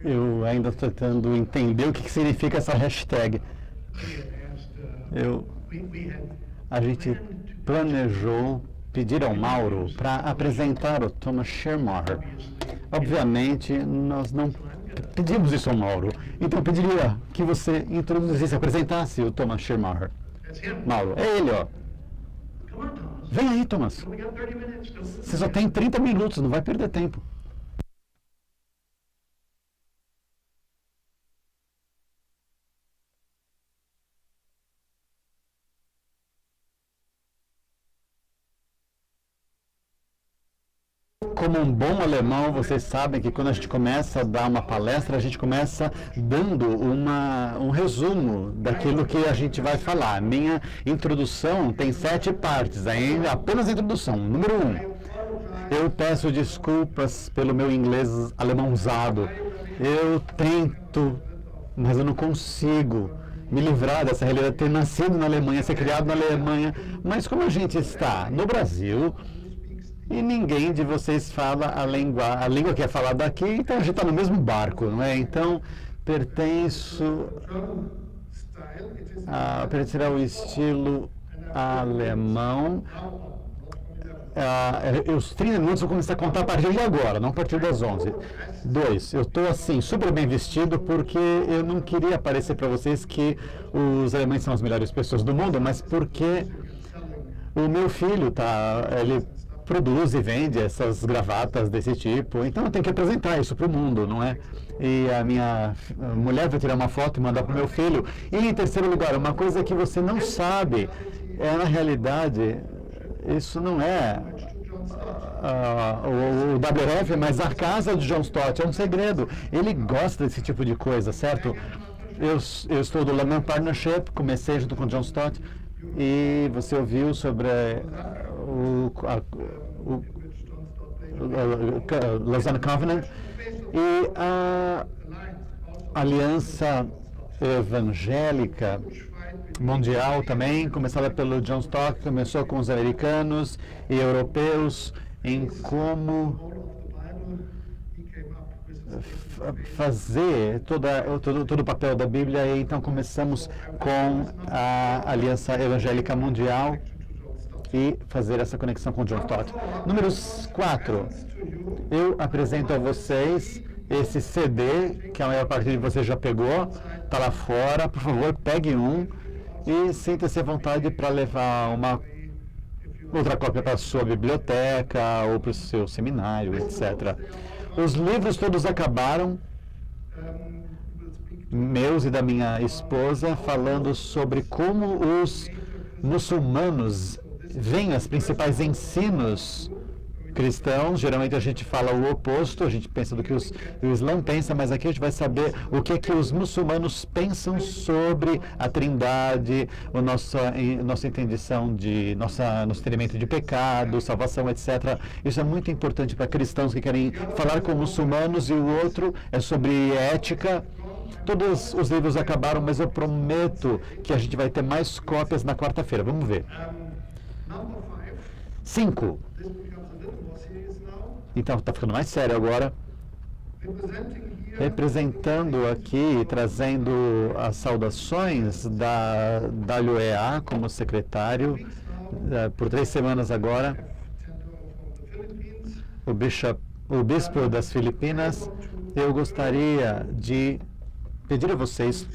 Eu ainda estou tentando entender o que significa essa hashtag. A gente planejou pedir ao Mauro para apresentar o Thomas Schermacher. Obviamente, nós não pedimos isso ao Mauro. Então, eu pediria que você introduzisse, apresentasse o Thomas Schermacher. Mauro, é ele, ó. Vem aí, Thomas. Você só tem 30 minutos, não vai perder tempo. Como um bom alemão, vocês sabem que quando a gente começa a dar uma palestra, a gente começa dando um resumo daquilo que a gente vai falar. Minha introdução tem 7 partes, ainda apenas a introdução. Número 1, eu peço desculpas pelo meu inglês alemãozado. Eu tento, mas eu não consigo me livrar dessa realidade, ter nascido na Alemanha, ser criado na Alemanha. Mas como a gente está no Brasil, e ninguém de vocês fala a língua que é falada aqui, então a gente está no mesmo barco, não é? Então, pertenço ao estilo alemão. Os 30 minutos eu vou começar a contar a partir de agora, não a partir das 11. 2, eu estou assim, super bem vestido porque eu não queria parecer para vocês que os alemães são as melhores pessoas do mundo, mas porque o meu filho ele produz e vende essas gravatas desse tipo, então eu tenho que apresentar isso para o mundo, não é? E a minha mulher vai tirar uma foto e mandar para o meu filho. E em terceiro lugar, uma coisa que você não sabe, na realidade, isso não é o WRF, mas a casa de John Stott, é um segredo. Ele gosta desse tipo de coisa, certo? Eu estou do Le Mans Partnership, comecei junto com John Stott, e você ouviu sobre o Lausanne Covenant e a Aliança Evangélica Mundial também, começada pelo John Stott, começou com os americanos e europeus em como fazer todo o papel da Bíblia, e então começamos com a Aliança Evangélica Mundial e fazer essa conexão com John Stott. Número 4, eu apresento a vocês esse CD, que a maior parte de vocês já pegou, está lá fora. Por favor, pegue um e sinta-se à vontade para levar uma outra cópia para a sua biblioteca ou para o seu seminário, etc. Os livros todos acabaram, meus e da minha esposa, falando sobre como os muçulmanos veem os principais ensinos cristãos. Geralmente a gente fala o oposto, a gente pensa do que o Islã pensa, mas aqui a gente vai saber o que é que os muçulmanos pensam sobre a Trindade, nossa intenção nosso entendimento de pecado, salvação, etc. Isso é muito importante para cristãos que querem falar com muçulmanos, e o outro é sobre ética. Todos os livros acabaram, mas eu prometo que a gente vai ter mais cópias na quarta-feira. Vamos ver. 5. Então, está ficando mais sério agora. Representando aqui, trazendo as saudações da WEA como secretário, por 3 semanas agora, o bispo das Filipinas. Eu gostaria de pedir a vocês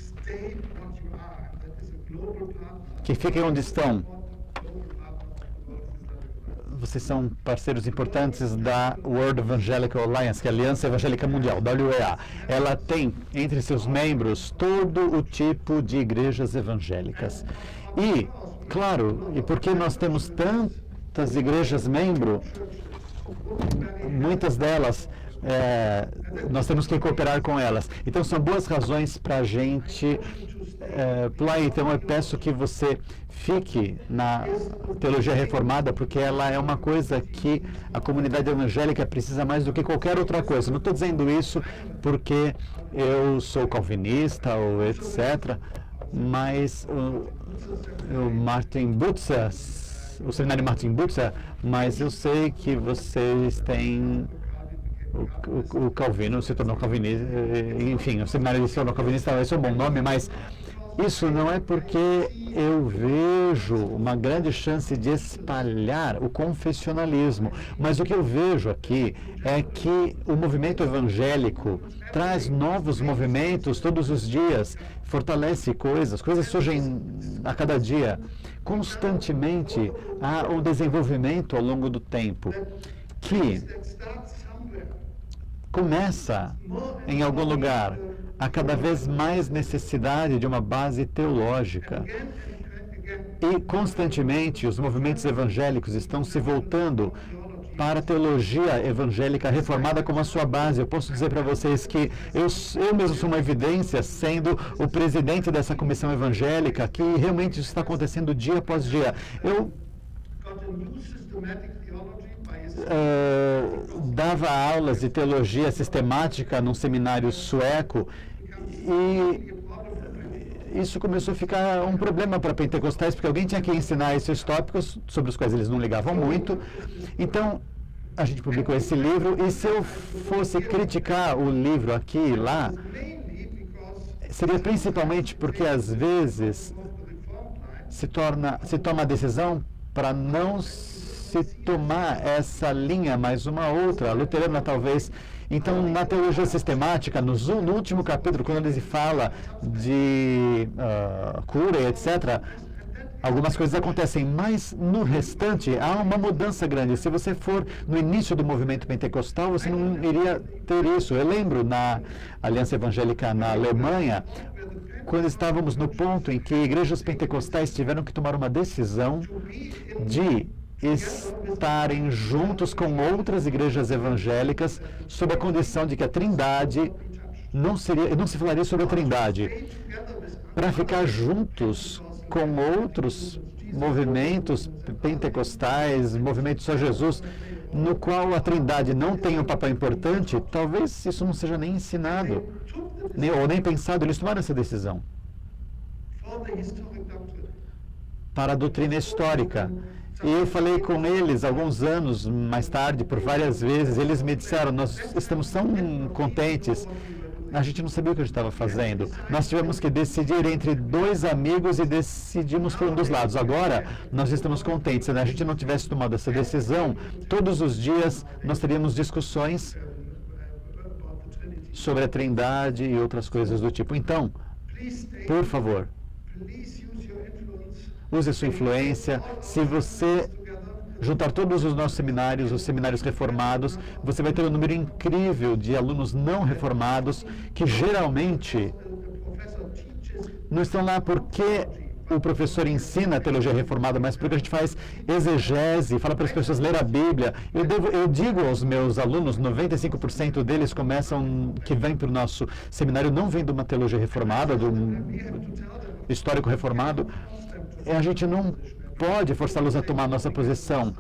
que fiquem onde estão. Vocês são parceiros importantes da World Evangelical Alliance, que é a Aliança Evangélica Mundial, WEA. Ela tem entre seus membros todo o tipo de igrejas evangélicas. E, claro, e porque nós temos tantas igrejas membro, muitas delas, nós temos que cooperar com elas. Então, são boas razões para a gente pular. Então, eu peço que você fique na teologia reformada, porque ela é uma coisa que a comunidade evangélica precisa mais do que qualquer outra coisa. Não estou dizendo isso porque eu sou calvinista ou etc., mas o Martin Butzer, o seminário Martin Butzer, mas eu sei que vocês têm o Calvino se tornou calvinista, enfim, o seminário se tornou calvinista, esse é um bom nome, mas isso não é porque eu vejo uma grande chance de espalhar o confessionalismo, mas o que eu vejo aqui é que o movimento evangélico traz novos movimentos todos os dias, fortalece coisas surgem a cada dia. Constantemente há um desenvolvimento ao longo do tempo que começa em algum lugar. Há cada vez mais necessidade de uma base teológica. E, constantemente, os movimentos evangélicos estão se voltando para a teologia evangélica reformada como a sua base. Eu posso dizer para vocês que eu mesmo sou uma evidência, sendo o presidente dessa comissão evangélica, que realmente isso está acontecendo dia após dia. Eu dava aulas de teologia sistemática num seminário sueco e isso começou a ficar um problema para pentecostais, porque alguém tinha que ensinar esses tópicos sobre os quais eles não ligavam muito. Então, a gente publicou esse livro, e se eu fosse criticar o livro aqui e lá, seria principalmente porque, às vezes, se toma a decisão para não se tomar essa linha, mais uma outra, a luterana talvez. Então, na teologia sistemática, no último capítulo, quando ele fala de cura e etc., algumas coisas acontecem, mas no restante há uma mudança grande. Se você for no início do movimento pentecostal, você não iria ter isso. Eu lembro na Aliança Evangélica na Alemanha, quando estávamos no ponto em que igrejas pentecostais tiveram que tomar uma decisão de estarem juntos com outras igrejas evangélicas sob a condição de que a Trindade não se falaria sobre a Trindade, para ficar juntos com outros movimentos pentecostais, movimento Só Jesus, no qual a Trindade não tem um papel importante. Talvez isso não seja nem ensinado, ou nem pensado. Eles tomaram essa decisão para a doutrina histórica. E eu falei com eles alguns anos mais tarde, por várias vezes. Eles me disseram: nós estamos tão contentes, a gente não sabia o que a gente estava fazendo. Nós tivemos que decidir entre dois amigos e decidimos por um dos lados. Agora, nós estamos contentes. Se a gente não tivesse tomado essa decisão, todos os dias nós teríamos discussões sobre a Trindade e outras coisas do tipo. Então, por favor, use sua influência. Se você juntar todos os nossos seminários, os seminários reformados, você vai ter um número incrível de alunos não reformados que geralmente não estão lá porque o professor ensina a teologia reformada, mas porque a gente faz exegese, fala para as pessoas ler a Bíblia. Eu digo aos meus alunos, 95% deles que vêm para o nosso seminário não vêm de uma teologia reformada, do histórico reformado. A gente não pode forçá-los a tomar a nossa posição.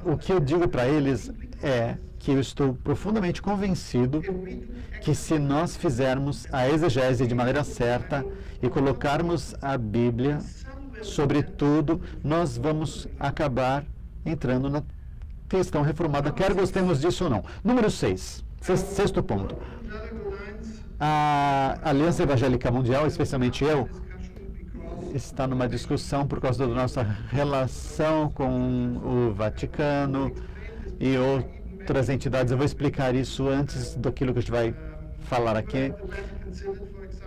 O que eu digo para eles é que eu estou profundamente convencido que se nós fizermos a exegese de maneira certa e colocarmos a Bíblia sobre tudo, nós vamos acabar entrando na questão reformada, quer gostemos disso ou não. Número 6, sexto ponto. A Aliança Evangélica Mundial, especialmente eu, está numa discussão por causa da nossa relação com o Vaticano e outras entidades. Eu vou explicar isso antes daquilo que a gente vai falar aqui.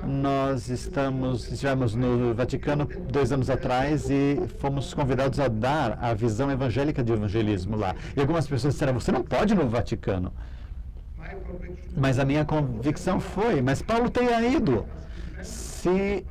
Nós estivemos no Vaticano 2 anos atrás e fomos convidados a dar a visão evangélica de evangelismo lá. E algumas pessoas disseram: você não pode ir no Vaticano. Mas a minha convicção foi: mas Paulo tenha ido. Se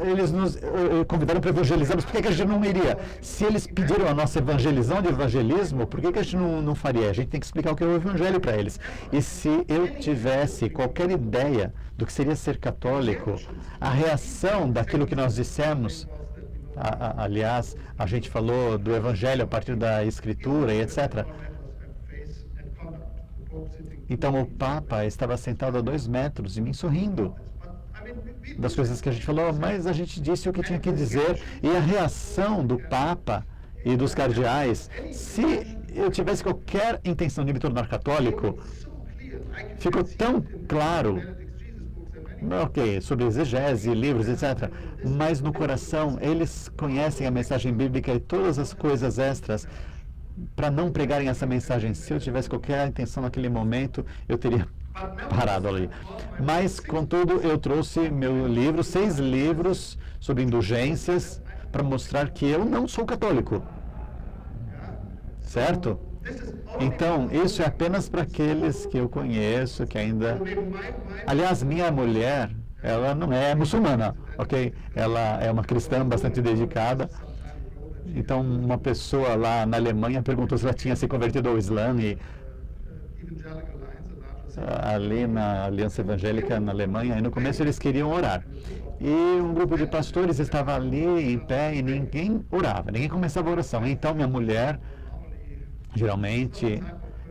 eles nos convidaram para evangelizarmos, por que a gente não iria? Se eles pediram a nossa evangelização de evangelismo, por que a gente não faria? A gente tem que explicar o que é o evangelho para eles. E se eu tivesse qualquer ideia do que seria ser católico, a reação daquilo que nós dissemos, aliás, a gente falou do evangelho a partir da escritura e etc. Então o Papa estava sentado a 2 metros de mim, sorrindo das coisas que a gente falou, mas a gente disse o que tinha que dizer. E a reação do Papa e dos cardeais, se eu tivesse qualquer intenção de me tornar católico, ficou tão claro, ok, sobre exegese, livros, etc., mas no coração eles conhecem a mensagem bíblica e todas as coisas extras para não pregarem essa mensagem. Se eu tivesse qualquer intenção naquele momento, eu teria parado ali. Mas, contudo, eu trouxe meu livro, 6 livros sobre indulgências, para mostrar que eu não sou católico. Certo? Então, isso é apenas para aqueles que eu conheço, que ainda... Aliás, minha mulher, ela não é muçulmana, ok? Ela é uma cristã bastante dedicada. Então, uma pessoa lá na Alemanha perguntou se ela tinha se convertido ao Islã e ali na Aliança Evangélica na Alemanha, e no começo eles queriam orar. E um grupo de pastores estava ali em pé e ninguém orava, ninguém começava a oração. Então, minha mulher, geralmente,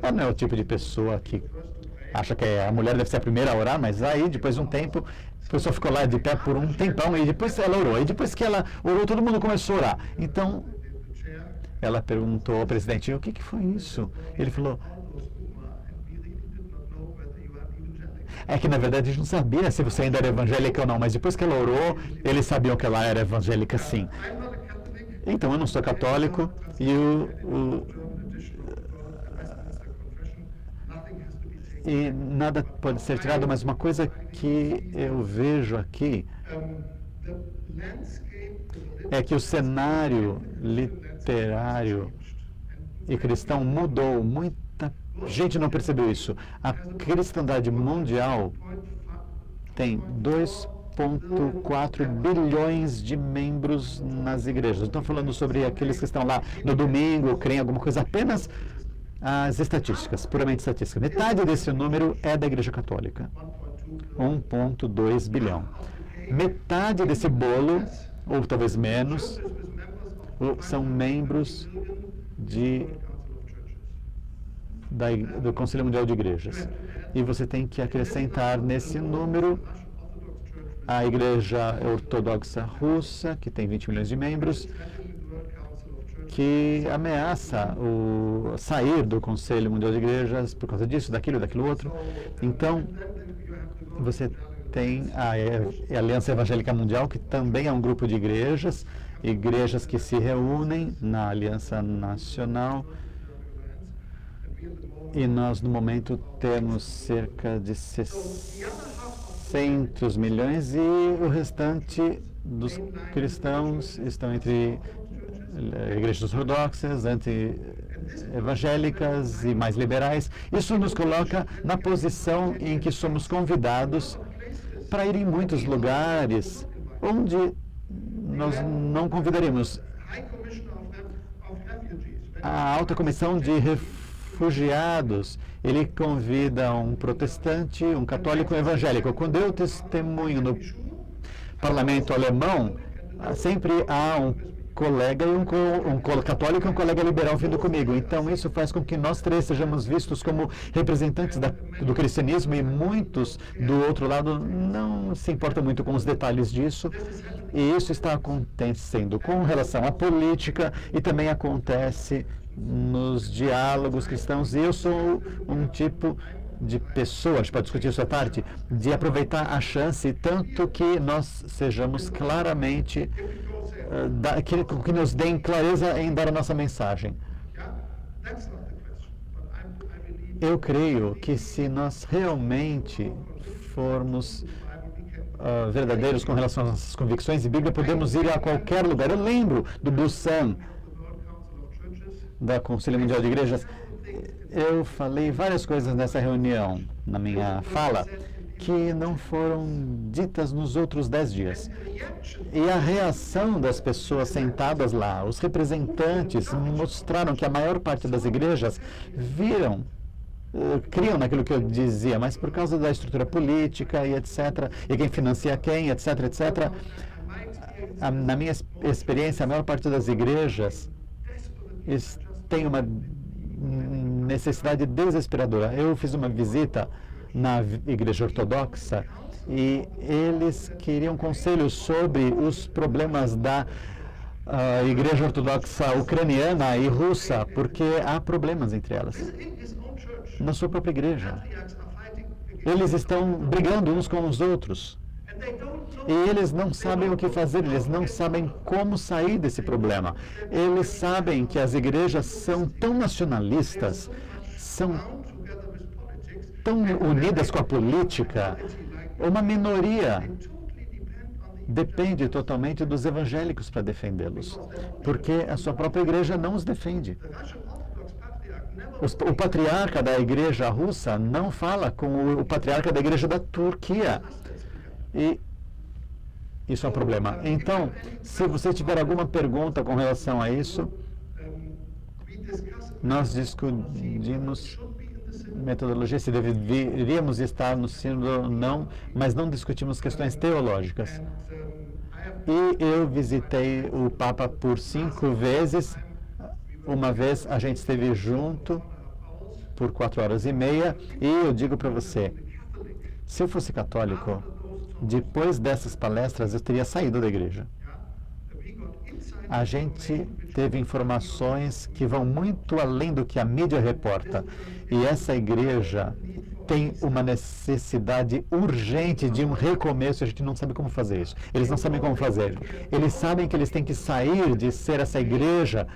ela não é o tipo de pessoa que acha que a mulher deve ser a primeira a orar, mas aí, depois de um tempo, a pessoa ficou lá de pé por um tempão e depois ela orou. E depois que ela orou, todo mundo começou a orar. Então, ela perguntou ao presidente, o que foi isso? Ele falou, é que na verdade a gente não sabia se você ainda era evangélica ou não, mas depois que ela orou, eles sabiam que ela era evangélica sim. Então, eu não sou católico e e nada pode ser tirado, mas uma coisa que eu vejo aqui é que o cenário literário e cristão mudou. Muita gente não percebeu isso. A cristandade mundial tem 2,4 bilhões de membros nas igrejas. Estou falando sobre aqueles que estão lá no domingo, creem em alguma coisa, apenas as estatísticas, puramente estatísticas. Metade desse número é da Igreja Católica, 1,2 bilhão. Metade desse bolo, ou talvez menos, são membros do Conselho Mundial de Igrejas. E você tem que acrescentar nesse número a Igreja Ortodoxa Russa, que tem 20 milhões de membros, que ameaça sair do Conselho Mundial de Igrejas por causa disso, daquilo outro. Então, você tem a Aliança Evangélica Mundial, que também é um grupo de igrejas que se reúnem na Aliança Nacional. E nós, no momento, temos cerca de 600 milhões e o restante dos cristãos estão entre igrejas ortodoxas, anti-evangélicas e mais liberais. Isso nos coloca na posição em que somos convidados para ir em muitos lugares onde nós não convidaríamos. A Alta Comissão de Refugiados, ele convida um protestante, um católico e um evangélico. Quando eu testemunho no parlamento alemão, sempre há um colega e um católico e um colega liberal vindo comigo. Então, isso faz com que nós três sejamos vistos como representantes do cristianismo e muitos do outro lado não se importam muito com os detalhes disso. E isso está acontecendo com relação à política e também acontece nos diálogos cristãos. E eu sou um tipo de pessoa, a gente pode discutir isso à parte, de aproveitar a chance, tanto que nós sejamos claramente que nos deem clareza em dar a nossa mensagem. Eu creio que se nós realmente formos verdadeiros com relação às nossas convicções e Bíblia, podemos ir a qualquer lugar. Eu lembro do Busan, da Conselho Mundial de Igrejas. Eu falei várias coisas nessa reunião, na minha fala, que não foram ditas nos outros 10 dias. E a reação das pessoas sentadas lá, os representantes, mostraram que a maior parte das igrejas criam naquilo que eu dizia, mas por causa da estrutura política e etc., e quem financia quem, etc., etc., na minha experiência, a maior parte das igrejas tem uma necessidade desesperadora. Eu fiz uma visita na igreja ortodoxa e eles queriam conselhos sobre os problemas da a Igreja Ortodoxa ucraniana e russa, porque há problemas entre elas. Na sua própria igreja. Eles estão brigando uns com os outros. E eles não sabem o que fazer, eles não sabem como sair desse problema. Eles sabem que as igrejas são tão nacionalistas, são tão unidas com a política. Uma minoria depende totalmente dos evangélicos para defendê-los, porque a sua própria igreja não os defende. O patriarca da igreja russa não fala com o patriarca da igreja da Turquia. E isso é um problema. Então, se você tiver alguma pergunta com relação a isso, nós discutimos metodologia, se deveríamos estar no sínodo ou não, mas não discutimos questões teológicas. E eu visitei o Papa por 5 vezes. Uma vez a gente esteve junto por 4 horas e meia, e eu digo para você, se eu fosse católico, depois dessas palestras eu teria saído da igreja. A gente teve informações que vão muito além do que a mídia reporta, e essa igreja tem uma necessidade urgente de um recomeço. A gente não sabe como fazer isso. Eles não sabem como fazer. Eles sabem que eles têm que sair de ser essa igreja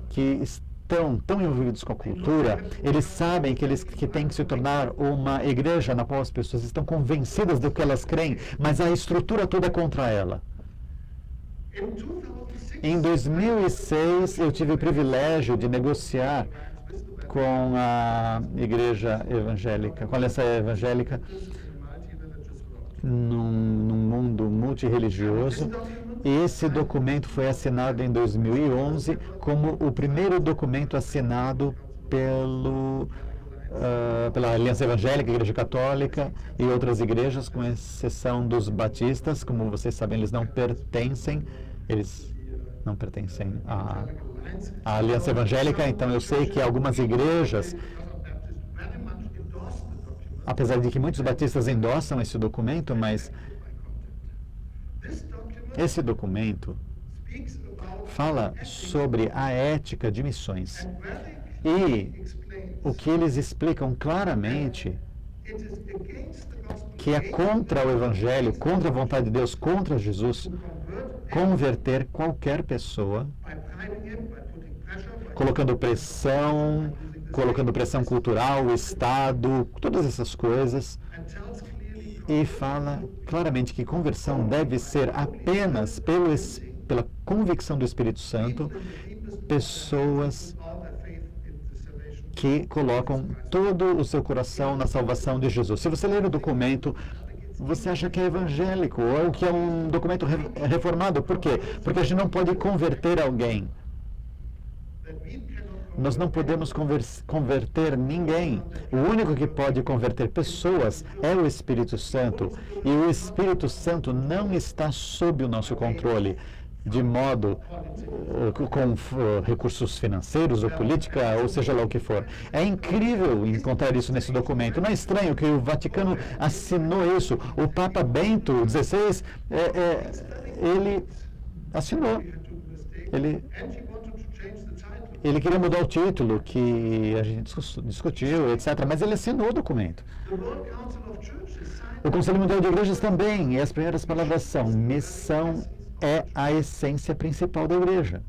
que estão tão envolvidos com a cultura. Eles sabem que eles têm que se tornar uma igreja na qual as pessoas estão convencidas do que elas creem, mas a estrutura toda é contra ela. Em 2006, eu tive o privilégio de negociar com a igreja evangélica, com a aliança evangélica, num mundo multirreligioso. E esse documento foi assinado em 2011 como o primeiro documento assinado pela Aliança Evangélica, Igreja Católica e outras igrejas, com exceção dos batistas. Como vocês sabem, eles não pertencem à Aliança Evangélica. Então eu sei que algumas igrejas, apesar de que muitos batistas endossam esse documento, mas esse documento fala sobre a ética de missões. E o que eles explicam claramente que é contra o Evangelho, contra a vontade de Deus, contra Jesus, converter qualquer pessoa, colocando pressão cultural, o Estado, todas essas coisas. E fala claramente que conversão deve ser apenas pela convicção do Espírito Santo, pessoas que colocam todo o seu coração na salvação de Jesus. Se você ler o documento, você acha que é evangélico ou que é um documento reformado. Por quê? Porque a gente não pode converter alguém. Nós não podemos converter ninguém. O único que pode converter pessoas é o Espírito Santo. E o Espírito Santo não está sob o nosso controle, de modo com recursos financeiros ou política, ou seja lá o que for. É incrível encontrar isso nesse documento. Não é estranho que o Vaticano assinou isso. O Papa Bento XVI, ele assinou. Ele queria mudar o título, que a gente discutiu, etc., mas ele assinou o documento. O Conselho Mundial de Igrejas também, e as primeiras palavras são: missão é a essência principal da igreja.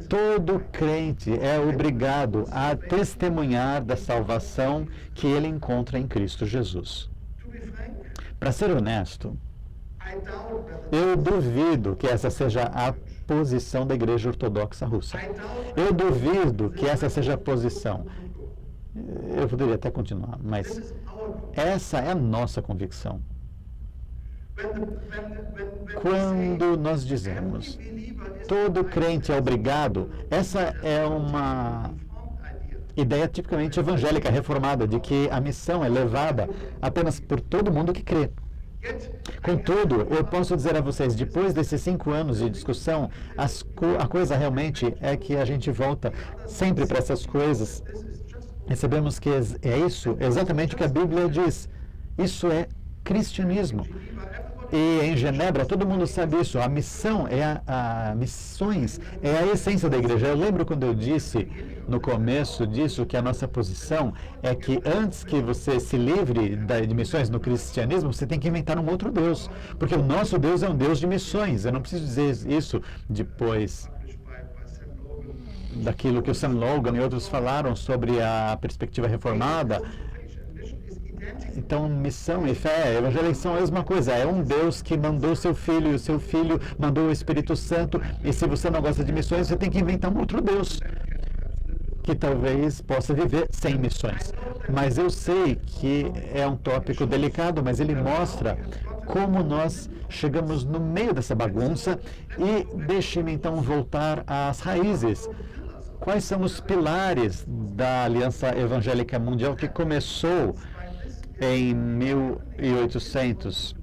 Todo crente é obrigado a testemunhar da salvação que ele encontra em Cristo Jesus. Para ser honesto, eu duvido que essa seja a posição da Igreja Ortodoxa Russa. Eu duvido que essa seja a posição. Eu poderia até continuar, mas essa é a nossa convicção. Quando nós dizemos todo crente é obrigado, essa é uma ideia tipicamente evangélica, reformada, de que a missão é levada apenas por todo mundo que crê. Contudo, eu posso dizer a vocês, depois desses 5 anos de discussão, a coisa realmente é que a gente volta sempre para essas coisas. Recebemos que é isso exatamente o que a Bíblia diz. Isso é cristianismo. E em Genebra, todo mundo sabe isso. A missão missões é a essência da igreja. Eu lembro quando eu disse no começo disso que a nossa posição é que antes que você se livre de missões no cristianismo, você tem que inventar um outro Deus. Porque o nosso Deus é um Deus de missões. Eu não preciso dizer isso depois daquilo que o Sam Logan e outros falaram sobre a perspectiva reformada. Então, missão e fé, evangelho são a mesma coisa. É um Deus que mandou seu filho, e o seu filho mandou o Espírito Santo. E se você não gosta de missões, você tem que inventar um outro Deus que talvez possa viver sem missões. Mas eu sei que é um tópico delicado, mas ele mostra como nós chegamos no meio dessa bagunça. E deixe-me então voltar às raízes. Quais são os pilares da Aliança Evangélica Mundial que começou em 1800?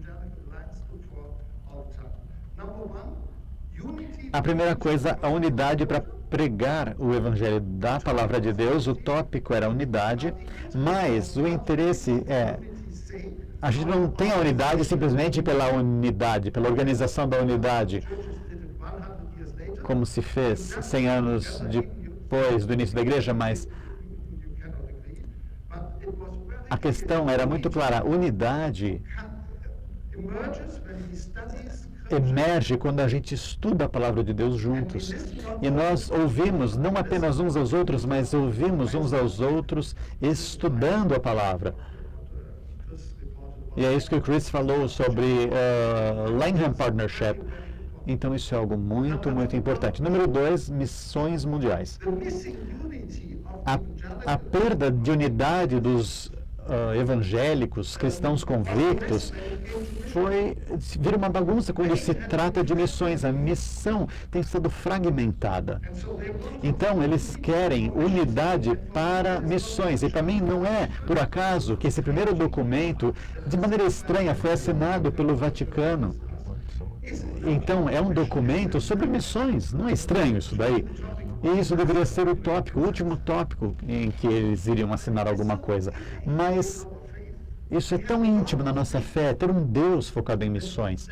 A primeira coisa, a unidade para pregar o Evangelho da Palavra de Deus. O tópico era a unidade, mas o interesse é, a gente não tem a unidade simplesmente pela unidade, pela organização da unidade, como se fez 100 anos depois do início da igreja, mas a questão era muito clara. A unidade emerge quando a gente estuda a palavra de Deus juntos. E nós ouvimos não apenas uns aos outros, mas ouvimos uns aos outros estudando a palavra. E é isso que o Chris falou sobre Langham Partnership. Então, isso é algo muito, muito importante. Número 2, missões mundiais. A perda de unidade dos evangélicos, cristãos convictos, vira uma bagunça quando se trata de missões. A missão tem sido fragmentada. Então, eles querem unidade para missões. E para mim não é por acaso que esse primeiro documento, de maneira estranha, foi assinado pelo Vaticano. Então, é um documento sobre missões. Não é estranho isso daí? E isso deveria ser o tópico, o último tópico em que eles iriam assinar alguma coisa. Mas isso é tão íntimo na nossa fé, ter um Deus focado em missões.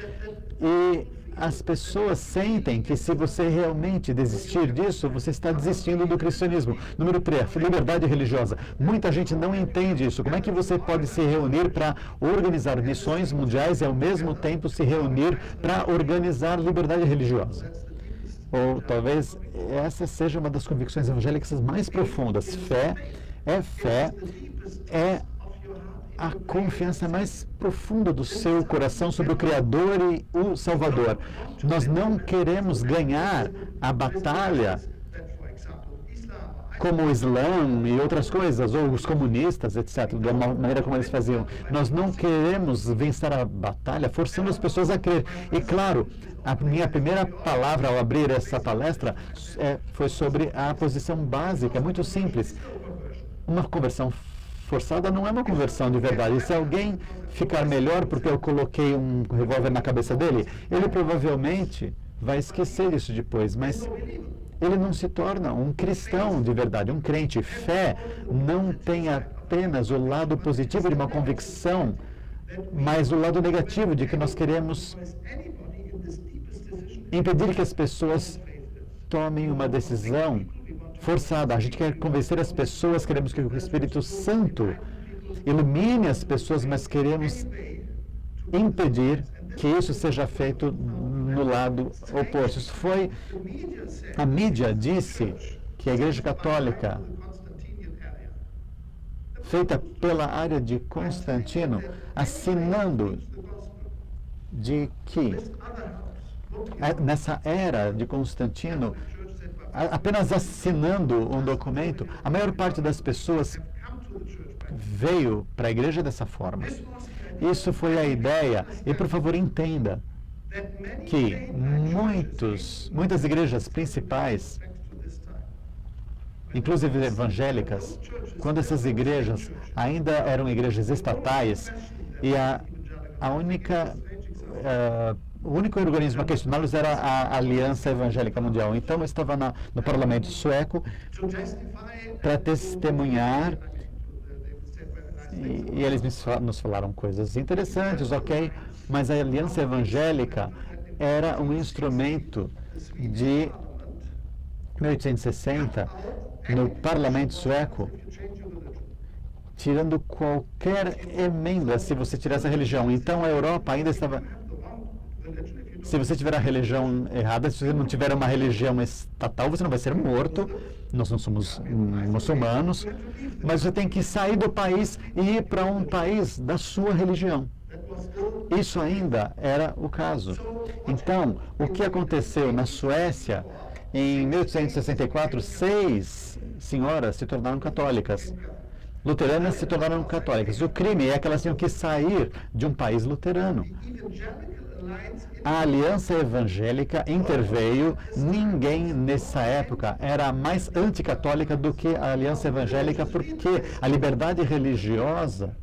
E as pessoas sentem que se você realmente desistir disso, você está desistindo do cristianismo. Número 3, liberdade religiosa. Muita gente não entende isso. Como é que você pode se reunir para organizar missões mundiais e ao mesmo tempo se reunir para organizar liberdade religiosa? Ou talvez essa seja uma das convicções evangélicas mais profundas. Fé é a confiança mais profunda do seu coração sobre o Criador e o Salvador. Nós não queremos ganhar a batalha como o Islã e outras coisas, ou os comunistas, etc., da maneira como eles faziam. Nós não queremos vencer a batalha forçando as pessoas a crer. E, claro, a minha primeira palavra ao abrir essa palestra foi sobre a posição básica, é muito simples. Uma conversão forçada não é uma conversão de verdade. E se alguém ficar melhor porque eu coloquei um revólver na cabeça dele, ele provavelmente vai esquecer isso depois, mas ele não se torna um cristão de verdade, um crente. Fé não tem apenas o lado positivo de uma convicção, mas o lado negativo de que nós queremos impedir que as pessoas tomem uma decisão forçada. A gente quer convencer as pessoas, queremos que o Espírito Santo ilumine as pessoas, mas queremos impedir que isso seja feito no lado oposto. Isso foi... A mídia disse que a Igreja Católica, feita pela área de Constantino, assinando de que nessa era de Constantino, apenas assinando um documento, a maior parte das pessoas veio para a igreja dessa forma. Isso foi a ideia. E, por favor, entenda que muitas igrejas principais, inclusive evangélicas, quando essas igrejas ainda eram igrejas estatais, e o único organismo a questioná-los era a Aliança Evangélica Mundial. Então, eu estava no parlamento sueco para testemunhar E eles nos falaram coisas interessantes, ok, mas a Aliança Evangélica era um instrumento de 1860 no parlamento sueco, tirando qualquer emenda se você tirasse a religião. Então a Europa ainda estava... Se você tiver a religião errada, se você não tiver uma religião estatal, você não vai ser morto. Nós não somos muçulmanos, mas você tem que sair do país e ir para um país da sua religião. Isso ainda era o caso. Então, o que aconteceu na Suécia, em 1864, 6 senhoras se tornaram católicas. Luteranas se tornaram católicas. O crime é que elas tinham que sair de um país luterano. A Aliança Evangélica interveio. Ninguém nessa época era mais anticatólica do que a Aliança Evangélica, porque a liberdade religiosa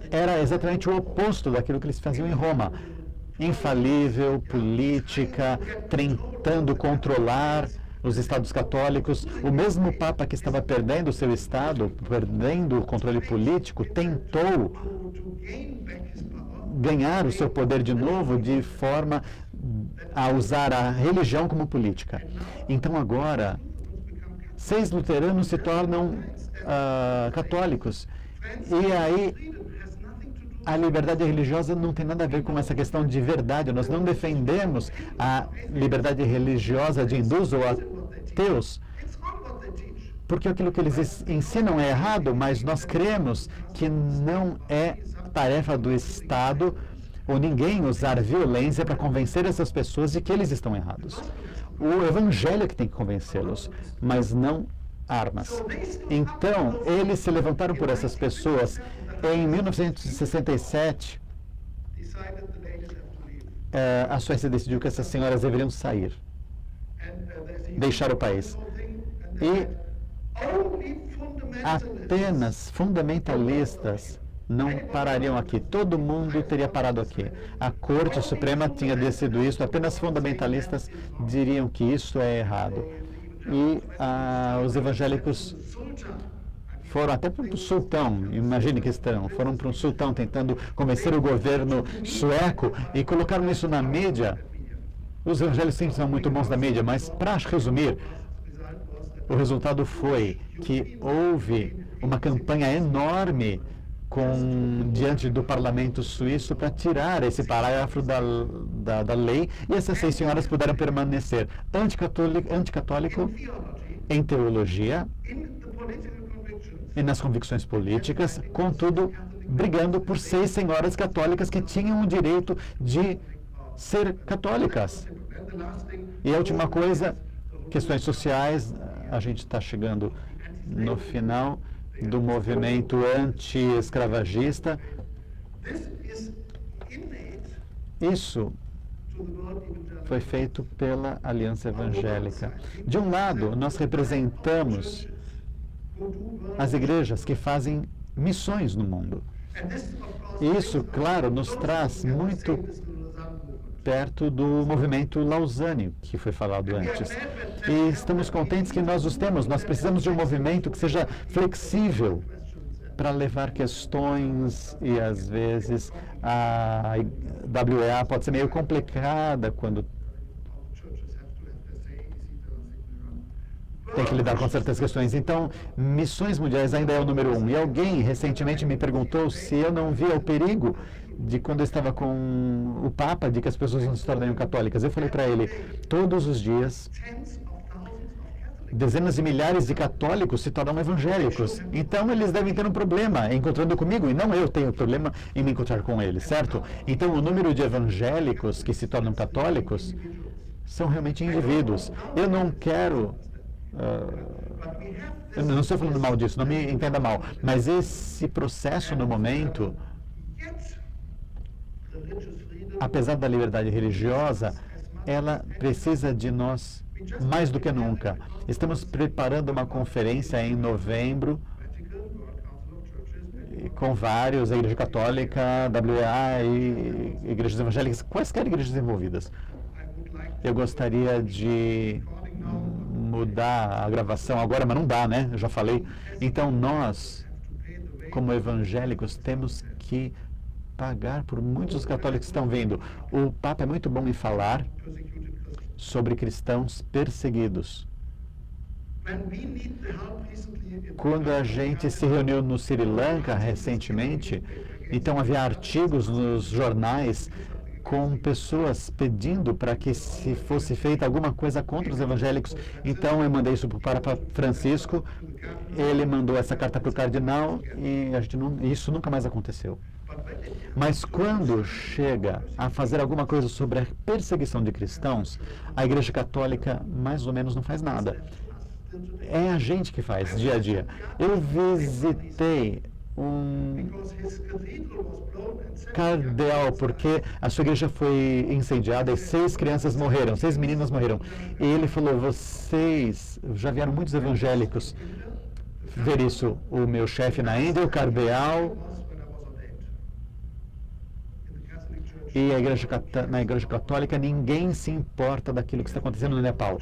era exatamente o oposto daquilo que eles faziam em Roma. Infalível, política, tentando controlar os estados católicos. O mesmo Papa que estava perdendo o seu estado, perdendo o controle político, tentou ganhar o seu poder de novo de forma a usar a religião como política. Então agora, 6 luteranos se tornam católicos. E aí, a liberdade religiosa não tem nada a ver com essa questão de verdade. Nós não defendemos a liberdade religiosa de hindus ou ateus, porque aquilo que eles ensinam é errado, mas nós cremos que não é tarefa do Estado ou ninguém usar violência para convencer essas pessoas de que eles estão errados. O Evangelho é que tem que convencê-los, mas não armas. Então, eles se levantaram por essas pessoas. Em 1967, a Suécia decidiu que essas senhoras deveriam sair, deixar o país. E apenas fundamentalistas não parariam aqui. Todo mundo teria parado aqui. A Corte Suprema tinha decidido isso. Apenas fundamentalistas diriam que isso é errado. E os evangélicos foram até para o sultão, imagine que foram para um sultão tentando convencer o governo sueco e colocaram isso na mídia. Os evangélicos sim são muito bons na mídia, mas para resumir, o resultado foi que houve uma campanha enorme diante do parlamento suíço para tirar esse parágrafo da lei, e essas 6 senhoras puderam permanecer anticatólico em teologia e nas convicções políticas, contudo, brigando por 6 senhoras católicas que tinham o direito de ser católicas. E a última coisa, questões sociais. A gente está chegando no final do movimento anti-escravagista. Isso foi feito pela Aliança Evangélica. De um lado, nós representamos as igrejas que fazem missões no mundo. E isso, claro, nos traz muito perto do movimento Lausanne, que foi falado antes. E estamos contentes que nós os temos. Nós precisamos de um movimento que seja flexível para levar questões, e às vezes a WEA pode ser meio complicada quando tem que lidar com certas questões. Então, missões mundiais ainda é o número 1. E alguém recentemente me perguntou se eu não via o perigo de quando eu estava com o Papa, de que as pessoas não se tornariam católicas. Eu falei para ele, todos os dias, dezenas de milhares de católicos se tornam evangélicos. Então, eles devem ter um problema encontrando comigo, e não eu tenho problema em me encontrar com eles, certo? Então, o número de evangélicos que se tornam católicos são realmente indivíduos. Eu não quero... eu não estou falando mal disso, não me entenda mal, mas esse processo no momento, apesar da liberdade religiosa, ela precisa de nós mais do que nunca. Estamos preparando uma conferência em novembro com vários, a Igreja Católica, WEA e igrejas evangélicas, quaisquer igrejas envolvidas. Eu gostaria de mudar a gravação agora, mas não dá, né? Eu já falei. Então, nós como evangélicos, temos que pagar por muitos católicos que estão vindo. O Papa é muito bom em falar sobre cristãos perseguidos. Quando a gente se reuniu no Sri Lanka recentemente, então havia artigos nos jornais com pessoas pedindo para que se fosse feita alguma coisa contra os evangélicos. Então eu mandei isso para o Papa Francisco, ele mandou essa carta para o cardeal e isso nunca mais aconteceu. Mas quando chega a fazer alguma coisa sobre a perseguição de cristãos, a Igreja Católica mais ou menos não faz nada. É a gente que faz, dia a dia. Eu visitei um cardeal porque a sua igreja foi incendiada e 6 crianças morreram, 6 meninas morreram. E ele falou, vocês, já vieram muitos evangélicos ver isso. O meu chefe na Índia, o cardeal, e na Igreja Católica ninguém se importa daquilo que está acontecendo no Nepal.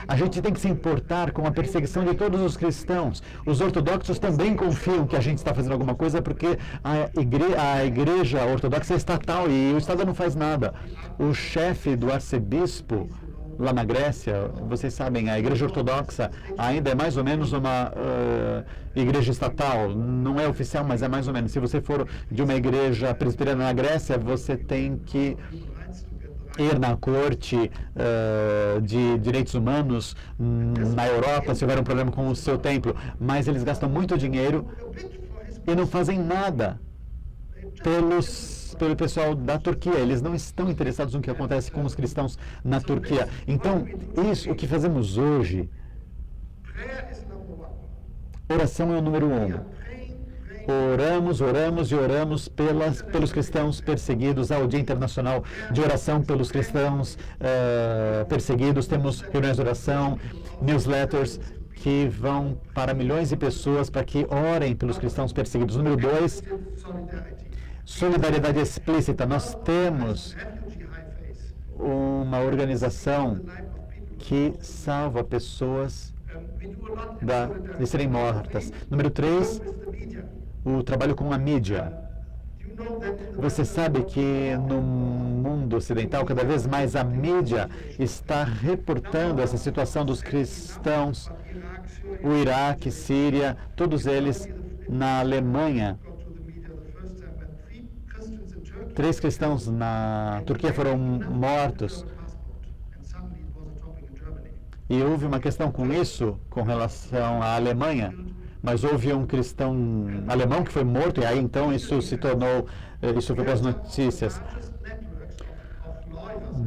A gente tem que se importar com a perseguição de todos os cristãos. Os ortodoxos também confiam que a gente está fazendo alguma coisa porque a igreja ortodoxa é estatal e o Estado não faz nada. O chefe do arcebispo lá na Grécia, vocês sabem, a igreja ortodoxa ainda é mais ou menos uma igreja estatal. Não é oficial, mas é mais ou menos. Se você for de uma igreja presbiteriana na Grécia, você tem que ir na corte de direitos humanos na Europa se houver um problema com o seu templo. Mas eles gastam muito dinheiro e não fazem nada pelo pessoal da Turquia. Eles não estão interessados no que acontece com os cristãos na Turquia. Então, isso, o que fazemos hoje, oração é o número 1. Oramos, oramos e oramos pelos cristãos perseguidos. Há o Dia Internacional de Oração pelos Cristãos perseguidos. Temos reuniões de oração, newsletters que vão para milhões de pessoas para que orem pelos cristãos perseguidos. Número 2, solidariedade explícita. Nós temos uma organização que salva pessoas de serem mortas. Número 3, o trabalho com a mídia. Você sabe que no mundo ocidental, cada vez mais a mídia está reportando essa situação dos cristãos, o Iraque, Síria, todos eles. Na Alemanha, 3 cristãos na Turquia foram mortos. E houve uma questão com isso, com relação à Alemanha, mas houve um cristão alemão que foi morto, e aí então isso se tornou, isso foi para as notícias.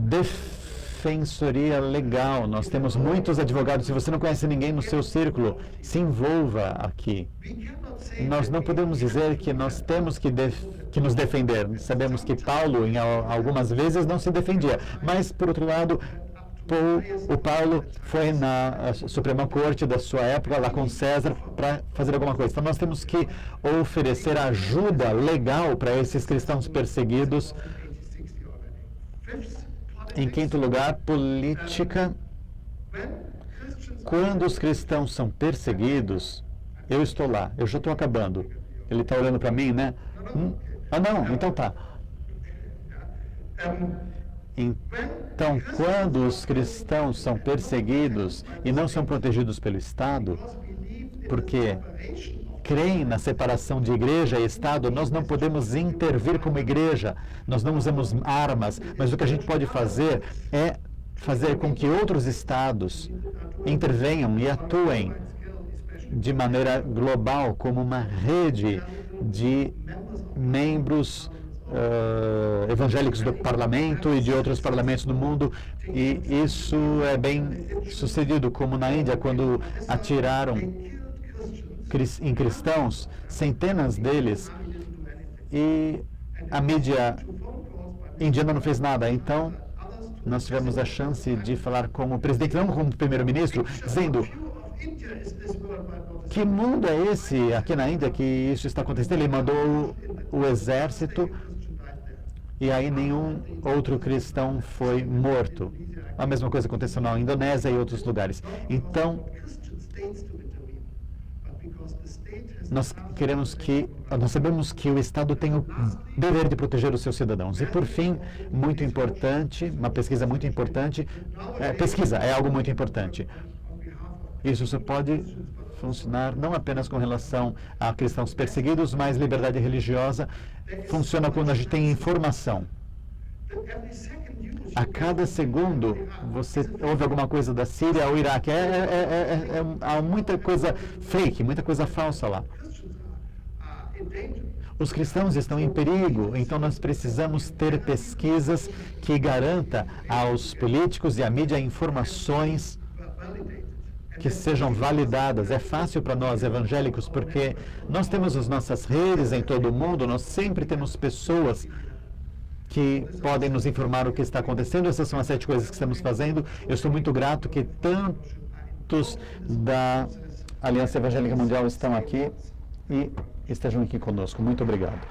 Defensoria legal, nós temos muitos advogados. Se você não conhece ninguém no seu círculo, se envolva aqui. Nós não podemos dizer que nós temos que nos defender. Sabemos que Paulo, em algumas vezes, não se defendia, mas, por outro lado, o Paulo foi na Suprema Corte da sua época, lá com César, para fazer alguma coisa. Então, nós temos que oferecer ajuda legal para esses cristãos perseguidos. Em quinto lugar, política. Quando os cristãos são perseguidos, eu estou lá, eu já estou acabando. Ele está olhando para mim, né? Não, então tá. Então, quando os cristãos são perseguidos e não são protegidos pelo Estado, porque creem na separação de igreja e Estado, nós não podemos intervir como igreja, nós não usamos armas, mas o que a gente pode fazer é fazer com que outros Estados intervenham e atuem de maneira global, como uma rede de membros evangélicos do parlamento e de outros parlamentos do mundo, e isso é bem sucedido, como na Índia, quando atiraram em cristãos, centenas deles, e a mídia indiana não fez nada. Então, nós tivemos a chance de falar com o presidente, não com o primeiro-ministro, dizendo: que mundo é esse aqui na Índia que isso está acontecendo? Ele mandou o exército e aí nenhum outro cristão foi morto. A mesma coisa aconteceu na Indonésia e outros lugares. Então, nós sabemos que o Estado tem o dever de proteger os seus cidadãos. E, por fim, muito importante, uma pesquisa muito importante, pesquisa é algo muito importante. Isso só pode funcionar não apenas com relação a cristãos perseguidos, mas liberdade religiosa funciona quando a gente tem informação. A cada segundo você ouve alguma coisa da Síria ou Iraque. Há muita coisa fake, muita coisa falsa lá. Os cristãos estão em perigo, então nós precisamos ter pesquisas que garanta aos políticos e à mídia informações que sejam validadas. É fácil para nós evangélicos porque nós temos as nossas redes em todo o mundo, nós sempre temos pessoas que podem nos informar o que está acontecendo. Essas são as 7 coisas que estamos fazendo. Eu estou muito grato que tantos da Aliança Evangélica Mundial estão aqui e estejam aqui conosco. Muito obrigado.